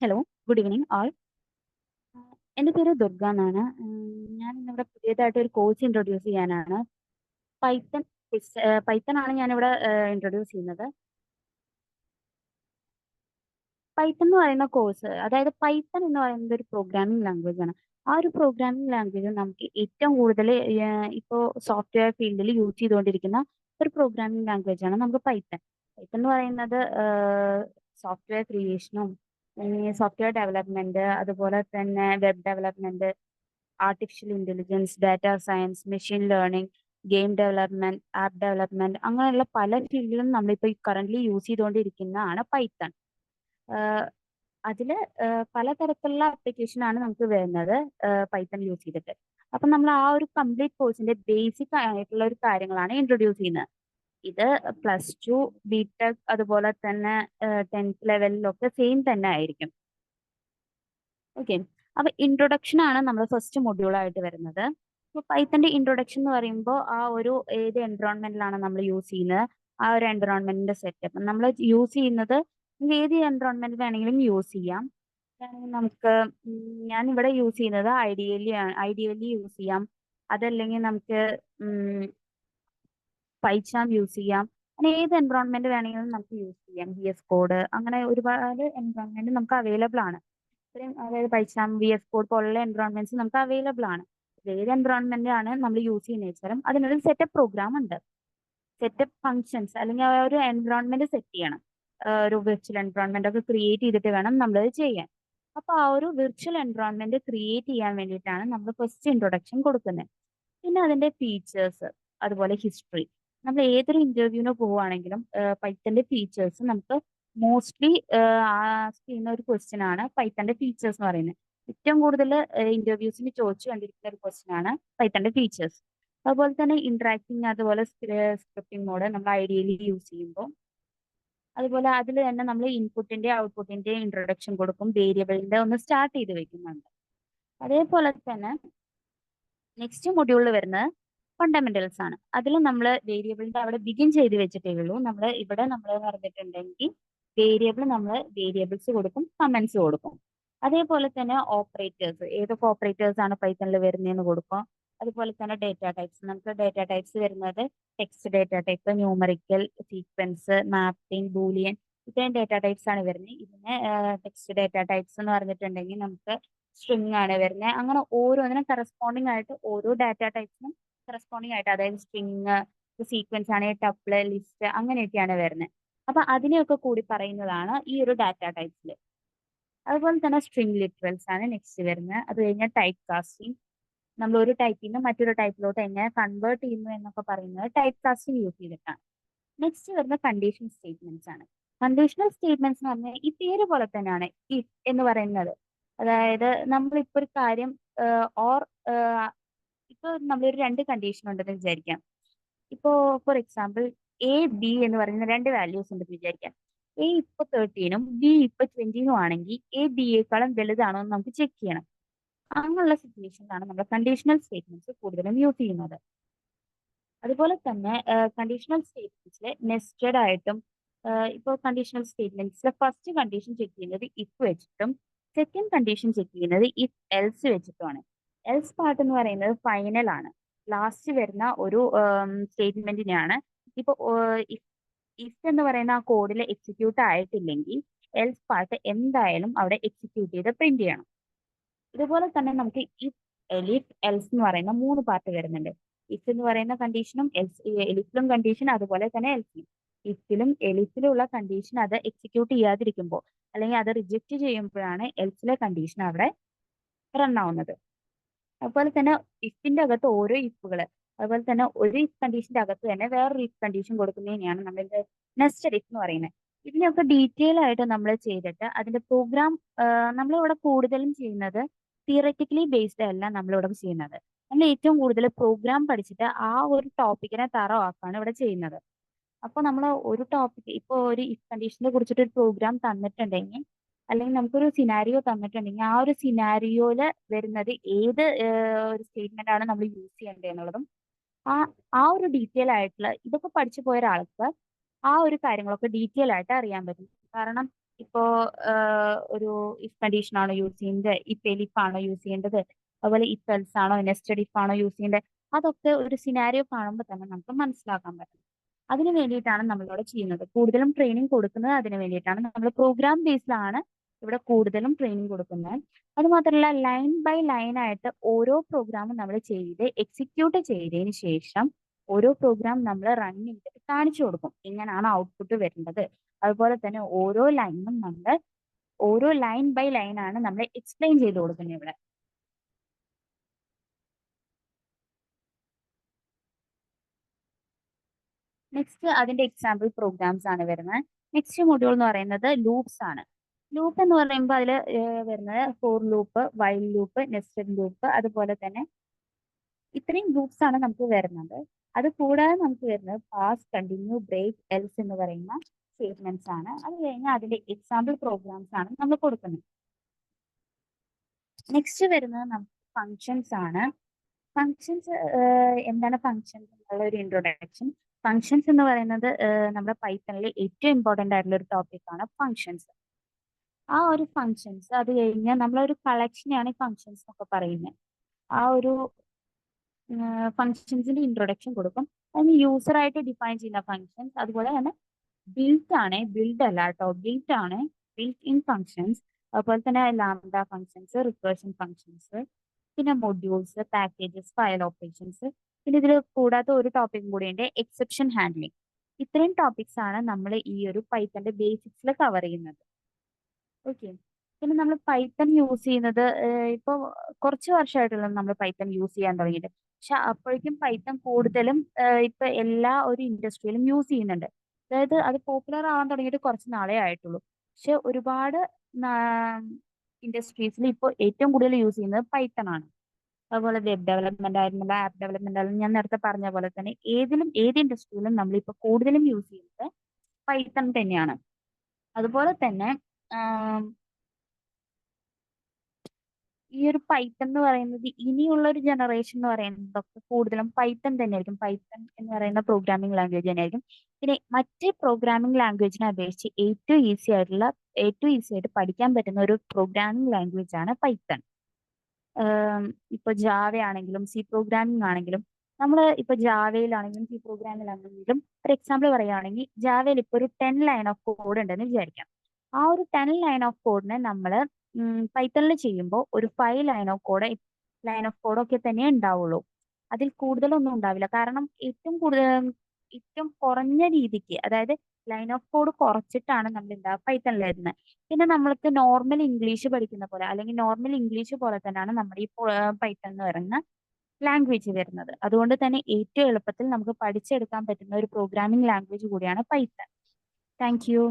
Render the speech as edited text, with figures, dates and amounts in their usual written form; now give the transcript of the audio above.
Hello, good evening all. എൻ്റെ പേര് ദുർഗ എന്നാണ്. ഞാൻ ഇന്നിവിടെ പുതിയതായിട്ട് ഒരു കോഴ്സ് ഇൻട്രൊഡ്യൂസ് ചെയ്യാനാണ്. പൈത്തൺ പൈത്തൺ ആണ് ഞാനിവിടെ ഇൻട്രൊഡ്യൂസ് ചെയ്യുന്നത്. പൈത്തൺ എന്ന് പറയുന്ന കോഴ്സ്, അതായത് പൈത്തൺ എന്ന് പറയുന്നത് ഒരു പ്രോഗ്രാമിംഗ് ലാംഗ്വേജ് ആണ്. ആ ഒരു പ്രോഗ്രാമിംഗ് ലാംഗ്വേജ് നമുക്ക് ഏറ്റവും കൂടുതൽ ഇപ്പോൾ സോഫ്റ്റ്വെയർ ഫീൽഡിൽ യൂസ് ചെയ്തുകൊണ്ടിരിക്കുന്ന ഒരു പ്രോഗ്രാമിംഗ് ലാംഗ്വേജ് ആണ് നമുക്ക് പൈത്തൺ. പൈത്തൺ എന്ന് പറയുന്നത് സോഫ്റ്റ്വെയർ ക്രിയേഷനും സോഫ്റ്റ്വെയർ ഡെവലപ്മെന്റ്, അതുപോലെ തന്നെ web development, artificial intelligence, data science, machine learning, game development, app development, അങ്ങനെയുള്ള പല ഫീൽഡിലും നമ്മളിപ്പോൾ കറന്റ് യൂസ് ചെയ്തുകൊണ്ടിരിക്കുന്നതാണ് പൈത്തൺ. അതിൽ പലതരത്തിലുള്ള ആപ്ലിക്കേഷൻ ആണ് നമുക്ക് വരുന്നത് പൈത്തൺ യൂസ് ചെയ്തിട്ട്. അപ്പൊ നമ്മൾ ആ ഒരു കംപ്ലീറ്റ് കോഴ്സിന്റെ ബേസിക് ആയിട്ടുള്ള ഒരു കാര്യങ്ങളാണ് ഇൻട്രൊഡ്യൂസ് ചെയ്യുന്നത്. ഇത് പ്ലസ് ടു, ബിടെക്, അതുപോലെ തന്നെ 10th ലെവലിലൊക്കെ സെയിം തന്നെ ആയിരിക്കും. ഓക്കെ. അപ്പൊ ഇൻട്രൊഡക്ഷൻ ആണ് നമ്മൾ ഫസ്റ്റ് മൊഡ്യൂൾ ആയിട്ട് വരുന്നത്. അപ്പൊ പൈത്തന്റെ ഇൻട്രൊഡക്ഷൻ എന്ന് പറയുമ്പോൾ ആ ഒരു ഏത് എൻവറോൺമെന്റിലാണ് നമ്മൾ യൂസ് ചെയ്യുന്നത്, ആ ഒരു എൻവറോൺമെന്റിന്റെ സെറ്റപ്പ് നമ്മൾ യൂസ് ചെയ്യുന്നത് ഏത് എൻവറോൺമെന്റ് വേണമെങ്കിലും യൂസ് ചെയ്യാം. വേണമെങ്കിൽ നമുക്ക് ഞാൻ ഇവിടെ യൂസ് ചെയ്യുന്നത് ഐഡിയലി യൂസ് ചെയ്യാം. അതല്ലെങ്കിൽ നമുക്ക് പൈച്ചാം യൂസ് ചെയ്യാം. അങ്ങനെ ഏത് എൻവറോൺമെന്റ് വേണമെങ്കിലും നമുക്ക് യൂസ് ചെയ്യാം. VS കോഡ്, അങ്ങനെ ഒരുപാട് എൻവറോൺമെന്റ് നമുക്ക് അവൈലബിൾ ആണ്. ഇത്രയും, അതായത് പൈച്ചാം, VS കോഡ് പോലുള്ള എൻവറോൺമെന്റ്സ് നമുക്ക് അവൈലബിൾ ആണ്. ഏത് എൻവറോൺമെന്റ് ആണ് നമ്മൾ യൂസ് ചെയ്യുന്ന വെച്ചാലും അതിനൊരു സെറ്റപ്പ് പ്രോഗ്രാം ഉണ്ട്. സെറ്റപ്പ് ഫങ്ഷൻസ്, അല്ലെങ്കിൽ ആ ഒരു എൻവറോൺമെന്റ് സെറ്റ് ചെയ്യണം. ഒരു വിർച്വൽ എൻവറോൺമെന്റ് ഒക്കെ ക്രിയേറ്റ് ചെയ്തിട്ട് വേണം നമ്മളത് ചെയ്യാൻ. അപ്പൊ ആ ഒരു വിർച്വൽ എൻവറോൺമെന്റ് ക്രിയേറ്റ് ചെയ്യാൻ വേണ്ടിയിട്ടാണ് നമ്മൾ ഫസ്റ്റ് ഇൻട്രൊഡക്ഷൻ കൊടുക്കുന്നത്. പിന്നെ അതിന്റെ ഫീച്ചേഴ്സ്, അതുപോലെ ഹിസ്റ്ററി. നമ്മൾ ഏതൊരു ഇന്റർവ്യൂവിന് പോവുകയാണെങ്കിലും പൈത്തന്റെ ഫീച്ചേഴ്സ് നമുക്ക് മോസ്റ്റ്ലി ആസ്ക് ചെയ്യുന്ന ഒരു ക്വസ്റ്റ്യൻ ആണ് പൈത്തന്റെ ഫീച്ചേഴ്സ് എന്ന് പറയുന്നത്. ഏറ്റവും കൂടുതൽ ഇന്റർവ്യൂസിന് ചോദിച്ചു കണ്ടിരിക്കുന്ന ഒരു ക്വസ്റ്റ്യൻ ആണ് പൈത്തന്റെ ഫീച്ചേഴ്സ്. അതുപോലെ തന്നെ ഇന്ററാക്ടിങ്, അതുപോലെ സ്ക്രിപ്റ്റിംഗ് മോഡ് നമ്മൾ ഐഡിയലി യൂസ് ചെയ്യുമ്പോൾ, അതുപോലെ അതിൽ തന്നെ നമ്മൾ ഇൻപുട്ടിന്റെ ഔട്ട്പുട്ടിന്റെ ഇൻട്രൊഡക്ഷൻ കൊടുക്കും, വേരിയബിളിന്റെ ഒന്ന് സ്റ്റാർട്ട് ചെയ്ത് വെക്കുന്നുണ്ട്. അതേപോലെ തന്നെ നെക്സ്റ്റ് മൊഡ്യൂളിൽ വരുന്നത് ഫണ്ടമെന്റൽസ് ആണ്. അതിൽ നമ്മൾ വേരിയബിളിന്റെ അവിടെ ബിഗിൻ ചെയ്ത് വെച്ചിട്ടേ ഉള്ളൂ. നമ്മൾ പറഞ്ഞിട്ടുണ്ടെങ്കിൽ വേരിയബിൾസ് കൊടുക്കും, കമന്റ്സ് കൊടുക്കും. അതേപോലെ തന്നെ ഓപ്പറേറ്റേഴ്സ്, ഏതൊക്കെ ഓപ്പറേറ്റേഴ്സ് ആണ് പൈത്തണിൽ വരുന്നതെന്ന് കൊടുക്കും. അതുപോലെ തന്നെ ഡേറ്റ ടൈപ്സ്, നമുക്ക് ഡേറ്റ ടൈപ്സ് വരുന്നത് text data type, numerical, sequence, mapping, Boolean, ഇത്രയും ഡേറ്റ ടൈപ്സ് ആണ് വരുന്നത്. ഇതിന് ടെക്സ്റ്റ് ഡേറ്റ ടൈപ്സ് എന്ന് പറഞ്ഞിട്ടുണ്ടെങ്കിൽ നമുക്ക് സ്ട്രിങ് ആണ് വരുന്നത്. അങ്ങനെ ഓരോന്നിനും കറസ്പോണ്ടിങ് ആയിട്ട് ഓരോ ഡാറ്റ ടൈപ്സിനും കറസ്പോണ്ടിങ് ആയിട്ട്, അതായത് സ്ട്രിങ്, സീക്വൻസ് ആണെങ്കിൽ ടപ്പിള്, ലിസ്റ്റ്, അങ്ങനെയൊക്കെയാണ് വരുന്നത്. അപ്പൊ അതിനെയൊക്കെ കൂടി പറയുന്നതാണ് ഈ ഒരു ഡാറ്റ ടൈപ്സിൽ. അതുപോലെ തന്നെ സ്ട്രിങ് ലിറ്ററൽസ് ആണ് നെക്സ്റ്റ് വരുന്നത്. അത് കഴിഞ്ഞാൽ ടൈപ്പ് കാസ്റ്റിംഗ്, നമ്മൾ ഒരു ടൈപ്പിൽ നിന്ന് മറ്റൊരു ടൈപ്പിലോട്ട് എങ്ങനെ കൺവേർട്ട് ചെയ്യുന്നു എന്നൊക്കെ പറയുന്നത് ടൈപ്പ് കാസ്റ്റിംഗ് യൂസ് ചെയ്തിട്ടാണ്. നെക്സ്റ്റ് വരുന്ന കണ്ടീഷൻ സ്റ്റേറ്റ്മെന്റ്സ് ആണ്. കണ്ടീഷണൽ സ്റ്റേറ്റ്മെന്റ്സ് എന്ന് പറഞ്ഞാൽ ഈ പേര് പോലെ തന്നെയാണ് ഇഫ് എന്ന് പറയുന്നത്. അതായത് നമ്മളിപ്പോ ഒരു കാര്യം ഓർ ഇപ്പൊ നമ്മളൊരു രണ്ട് കണ്ടീഷൻ ഉണ്ടെന്ന് വിചാരിക്കാം. ഇപ്പോ ഫോർ എക്സാമ്പിൾ, A, B എന്ന് പറയുന്ന രണ്ട് വാല്യൂസ് ഉണ്ടെന്ന് വിചാരിക്കാം. A ഇപ്പൊ 13ഉം B ഇപ്പൊ 20ഉം ആണെങ്കിൽ A B യേക്കാളും വലുതാണോ എന്ന് നമുക്ക് ചെക്ക് ചെയ്യണം. അങ്ങനെയുള്ള സിറ്റുവേഷനിലാണ് നമ്മൾ കണ്ടീഷണൽ സ്റ്റേറ്റ്മെന്റ്സ് കൂടുതലും യൂസ് ചെയ്യുന്നത്. അതുപോലെ തന്നെ കണ്ടീഷണൽ സ്റ്റേറ്റ്മെന്റ്സിൽ നെസ്റ്റഡ് ആയിട്ടും, ഇപ്പോൾ കണ്ടീഷണൽ സ്റ്റേറ്റ്മെന്റ്സിലെ ഫസ്റ്റ് കണ്ടീഷൻ ചെക്ക് ചെയ്യുന്നത് ഇഫ് വെച്ചിട്ടും സെക്കൻഡ് കണ്ടീഷൻ ചെക്ക് ചെയ്യുന്നത് ഇഫ് എൽസ് വെച്ചിട്ടുമാണ്. എൽസ് പാർട്ട് എന്ന് പറയുന്നത് ഫൈനൽ ആണ്, ലാസ്റ്റ് വരുന്ന ഒരു സ്റ്റേറ്റ്മെന്റിനെയാണ്. ഇപ്പോൾ ഇഫ് എന്ന് പറയുന്ന ആ കോഡിൽ എക്സിക്യൂട്ട് ആയിട്ടില്ലെങ്കിൽ എൽസ് പാർട്ട് എന്തായാലും അവിടെ എക്സിക്യൂട്ട് ചെയ്ത് പ്രിന്റ് ചെയ്യണം. ഇതുപോലെ തന്നെ നമുക്ക് ഇഫ്, എലിഫ്, എൽസ് എന്ന് പറയുന്ന മൂന്ന് പാർട്ട് വരുന്നുണ്ട്. ഇഫ് എന്ന് പറയുന്ന കണ്ടീഷനും എലിഫിലും കണ്ടീഷൻ, അതുപോലെ തന്നെ എൽസിലും. ഇഫിലും എലിഫിലും ഉള്ള കണ്ടീഷൻ അത് എക്സിക്യൂട്ട് ചെയ്യാതിരിക്കുമ്പോൾ, അല്ലെങ്കിൽ അത് റിജക്റ്റ് ചെയ്യുമ്പോഴാണ് എൽസിലെ കണ്ടീഷൻ അവിടെ റൺ ആവുന്നത്. അതുപോലെ തന്നെ ഇഫിന്റെ അകത്ത് ഓരോ ഇഫുകൾ, അതുപോലെ തന്നെ ഒരു ഇഫ് കണ്ടീഷന്റെ അകത്ത് തന്നെ വേറൊരു ഇഫ് കണ്ടീഷൻ കൊടുക്കുന്നതിനെയാണ് നമ്മൾ നെസ്റ്റഡ് ഇഫ് എന്ന് പറയുന്നത്. ഇതിനെയൊക്കെ ഡീറ്റെയിൽ ആയിട്ട് നമ്മൾ ചെയ്തിട്ട് അതിന്റെ പ്രോഗ്രാം നമ്മളിവിടെ കൂടുതലും ചെയ്യുന്നത് തിയററ്റിക്കലി ബേസ്ഡ് അല്ല നമ്മളിവിടെ ചെയ്യുന്നത്. നമ്മൾ ഏറ്റവും കൂടുതൽ പ്രോഗ്രാം പഠിച്ചിട്ട് ആ ഒരു ടോപ്പിക്കിനെ തറവാക്കാണ് ഇവിടെ ചെയ്യുന്നത്. അപ്പോൾ നമ്മൾ ഒരു ടോപ്പിക്, ഇപ്പോൾ ഒരു ഇഫ് കണ്ടീഷനെ കുറിച്ചിട്ട് ഒരു പ്രോഗ്രാം തന്നിട്ടുണ്ടെങ്കിൽ, അല്ലെങ്കിൽ നമുക്കൊരു സിനാരിയോ തന്നിട്ടുണ്ടെങ്കിൽ ആ ഒരു സിനാരിയോയില് വരുന്നത് ഏത് ഒരു സ്റ്റേറ്റ്മെന്റ് ആണ് നമ്മൾ യൂസ് ചെയ്യേണ്ടത് എന്നുള്ളതും, ആ ആ ഒരു ഡീറ്റെയിൽ ആയിട്ടുള്ള ഇതൊക്കെ പഠിച്ചു പോയ ഒരാൾക്ക് ആ ഒരു കാര്യങ്ങളൊക്കെ ഡീറ്റെയിൽ ആയിട്ട് അറിയാൻ പറ്റും. കാരണം ഇപ്പോ ഒരു ഇഫ് കണ്ടീഷൻ ആണോ യൂസ് ചെയ്യുന്നത്, ഇഫ് എലിഫ് ആണോ യൂസ് ചെയ്യേണ്ടത്, അതുപോലെ ഇഫ് എൽസ് ആണോ നെസ്റ്റഡ് ഇഫ് ആണോ യൂസ് ചെയ്യേണ്ടത്, അതൊക്കെ ഒരു സിനാരിയോ കാണുമ്പോൾ തന്നെ നമുക്ക് മനസ്സിലാക്കാൻ പറ്റും. അതിന് വേണ്ടിയിട്ടാണ് നമ്മളിവിടെ ചെയ്യുന്നത്. കൂടുതലും ട്രെയിനിങ് കൊടുക്കുന്നത് അതിന് വേണ്ടിയിട്ടാണ്. നമ്മൾ പ്രോഗ്രാം ബേസ്ഡിലാണ് ഇവിടെ കൂടുതലും ട്രെയിനിങ് കൊടുക്കുന്നത്. അത് മാത്രമല്ല ലൈൻ ബൈ ലൈൻ ആയിട്ട് ഓരോ പ്രോഗ്രാമും നമ്മൾ ചെയ്ത് എക്സിക്യൂട്ട് ചെയ്തതിന് ശേഷം ഓരോ പ്രോഗ്രാം നമ്മൾ റൺ ചെയ്തിട്ട് കാണിച്ചു കൊടുക്കും എങ്ങനെയാണ് ഔട്ട്പുട്ട് വരേണ്ടത്. അതുപോലെ തന്നെ ഓരോ ലൈൻ ബൈ ലൈൻ ആണ് നമ്മൾ എക്സ്പ്ലെയിൻ ചെയ്ത് കൊടുക്കുന്നത് ഇവിടെ. നെക്സ്റ്റ് അതിന്റെ എക്സാമ്പിൾ പ്രോഗ്രാംസ് ആണ് വരുന്നത്. നെക്സ്റ്റ് മൊഡ്യൂൾ എന്ന് പറയുന്നത് ലൂപ്സ് ആണ്. ലൂപ്പ് എന്ന് പറയുമ്പോൾ അതിൽ വരുന്നത് for loop, while loop, nested loop, അതുപോലെ തന്നെ ഇത്രയും ലൂപ്സ് ആണ് നമുക്ക് വരുന്നത്. അത് കൂടാതെ നമുക്ക് വരുന്നത് പാസ്, കണ്ടിന്യൂ, ബ്രേക്ക്, എൽസ് എന്ന് പറയുന്ന സ്റ്റേറ്റ്മെന്റ്സ് ആണ്. അത് കഴിഞ്ഞാൽ അതിന്റെ എക്സാമ്പിൾ പ്രോഗ്രാംസ് ആണ് നമ്മൾ കൊടുക്കുന്നത്. നെക്സ്റ്റ് വരുന്നത് നമുക്ക് ഫങ്ഷൻസ് ആണ്. ഫങ്ഷൻസ് എന്താണ് ഫങ്ഷൻസ് എന്നുള്ള ഒരു ഇൻട്രൊഡക്ഷൻ. ഫങ്ഷൻസ് എന്ന് പറയുന്നത് നമ്മുടെ പൈത്തണിലെ ഏറ്റവും ഇമ്പോർട്ടന്റ് ആയിട്ടുള്ള ഒരു ടോപ്പിക് ആണ് ഫങ്ഷൻസ്. ആ ഒരു ഫങ്ഷൻസ് അത് കഴിഞ്ഞാൽ നമ്മളൊരു കളക്ഷനെയാണ് ഫങ്ഷൻസ് എന്നൊക്കെ പറയുന്നത്. ആ ഒരു ഫങ്ഷൻസിന്റെ ഇൻട്രൊഡക്ഷൻ കൊടുക്കും. അതിന് യൂസറായിട്ട് ഡിഫൈൻ ചെയ്യുന്ന ഫങ്ഷൻസ്, അതുപോലെ തന്നെ ബിൽഡ് അല്ല കേട്ടോ, ബിൽറ്റ് ആണ്, ബിൽറ്റ് ഇൻ ഫങ്ഷൻസ്. അതുപോലെ തന്നെ ലാംഡ ഫങ്ഷൻസ്, റിക്കേർഷൻ ഫങ്ഷൻസ്, പിന്നെ മൊഡ്യൂൾസ്, പാക്കേജസ്, ഫയൽ ഓപ്പറേഷൻസ്. പിന്നെ ഇതിൽ കൂടാത്ത ഒരു ടോപ്പിക്കും കൂടിയുണ്ട്, എക്സെപ്ഷൻ ഹാൻഡ്ലിംഗ്. ഇത്രയും ടോപ്പിക്സ് ആണ് നമ്മൾ ഈ ഒരു പൈത്തന്റെ ബേസിക്സിൽ കവർ ചെയ്യുന്നത്. ഓക്കെ. പിന്നെ നമ്മൾ പൈത്തൺ യൂസ് ചെയ്യുന്നത് ഇപ്പോൾ കുറച്ച് വർഷമായിട്ടുള്ള നമ്മൾ പൈത്തൺ യൂസ് ചെയ്യാൻ തുടങ്ങിയിട്ട്. പക്ഷെ അപ്പോഴേക്കും പൈത്തൺ കൂടുതലും ഇപ്പൊ എല്ലാ ഒരു ഇൻഡസ്ട്രിയിലും യൂസ് ചെയ്യുന്നുണ്ട്. അതായത് അത് പോപ്പുലർ ആവാൻ തുടങ്ങിയിട്ട് കുറച്ച് നാളേ ആയിട്ടുള്ളൂ. പക്ഷെ ഒരുപാട് ഇൻഡസ്ട്രീസിൽ ഇപ്പോൾ ഏറ്റവും കൂടുതൽ യൂസ് ചെയ്യുന്നത് പൈത്തൺ ആണ്. അതുപോലെ വെബ് ഡെവലപ്മെന്റ് ആയിരുന്നില്ല, ആപ്പ് ഡെവലപ്മെന്റ് ആയാലും ഞാൻ നേരത്തെ പറഞ്ഞ പോലെ തന്നെ ഏത് ഇൻഡസ്ട്രിയിലും നമ്മളിപ്പോൾ കൂടുതലും യൂസ് ചെയ്യുന്നത് പൈത്തൺ തന്നെയാണ്. അതുപോലെ തന്നെ ഈ ഒരു പൈത്തൺ എന്ന് പറയുന്നത് ഇനിയുള്ള ഒരു ജനറേഷൻ എന്ന് പറയുന്നതൊക്കെ കൂടുതലും പൈത്തൺ തന്നെയായിരിക്കും. പൈത്തൺ എന്ന് പറയുന്ന പ്രോഗ്രാമിംഗ് ലാംഗ്വേജ് തന്നെയായിരിക്കും. പിന്നെ മറ്റ് പ്രോഗ്രാമിംഗ് ലാംഗ്വേജിനെ അപേക്ഷിച്ച് ഏറ്റവും ഈസി ആയിട്ട് പഠിക്കാൻ പറ്റുന്ന ഒരു പ്രോഗ്രാമിംഗ് ലാംഗ്വേജ് ആണ് പൈത്തൺ. ഇപ്പൊ ജാവ ആണെങ്കിലും സി പ്രോഗ്രാമിംഗ് ആണെങ്കിലും നമ്മൾ ഇപ്പൊ ജാവയിലാണെങ്കിലും സി പ്രോഗ്രാമിലാണെങ്കിലും ഒരു എക്സാമ്പിൾ പറയുകയാണെങ്കിൽ ജാവയിൽ ഇപ്പൊ ഒരു 10 ലൈൻ ഓഫ് കോഡ് ഉണ്ടെന്ന് വിചാരിക്കാം. ആ ഒരു 10 ലൈൻ ഓഫ് കോഡിനെ നമ്മൾ പൈത്തണിൽ ചെയ്യുമ്പോൾ ഒരു 5 ലൈൻ ഓഫ് കോഡ് ഒക്കെ തന്നെ ഉണ്ടാവുള്ളൂ. അതിൽ കൂടുതലൊന്നും ഉണ്ടാവില്ല. കാരണം ഏറ്റവും കുറഞ്ഞ രീതിക്ക്, അതായത് ലൈൻ ഓഫ് കോഡ് കുറച്ചിട്ടാണ് നമ്മൾ പൈത്തണിൽ വരുന്നത്. പിന്നെ നമ്മൾക്ക് നോർമൽ ഇംഗ്ലീഷ് പഠിക്കുന്ന പോലെ അല്ലെങ്കിൽ നോർമൽ ഇംഗ്ലീഷ് പോലെ തന്നെയാണ് നമ്മുടെ ഈ പൈത്തൺ എന്ന് പറയുന്ന ലാംഗ്വേജ് വരുന്നത്. അതുകൊണ്ട് തന്നെ ഏറ്റവും എളുപ്പത്തിൽ നമുക്ക് പഠിച്ചെടുക്കാൻ പറ്റുന്ന ഒരു പ്രോഗ്രാമിംഗ് ലാംഗ്വേജ് കൂടിയാണ് പൈത്തൺ. Thank you.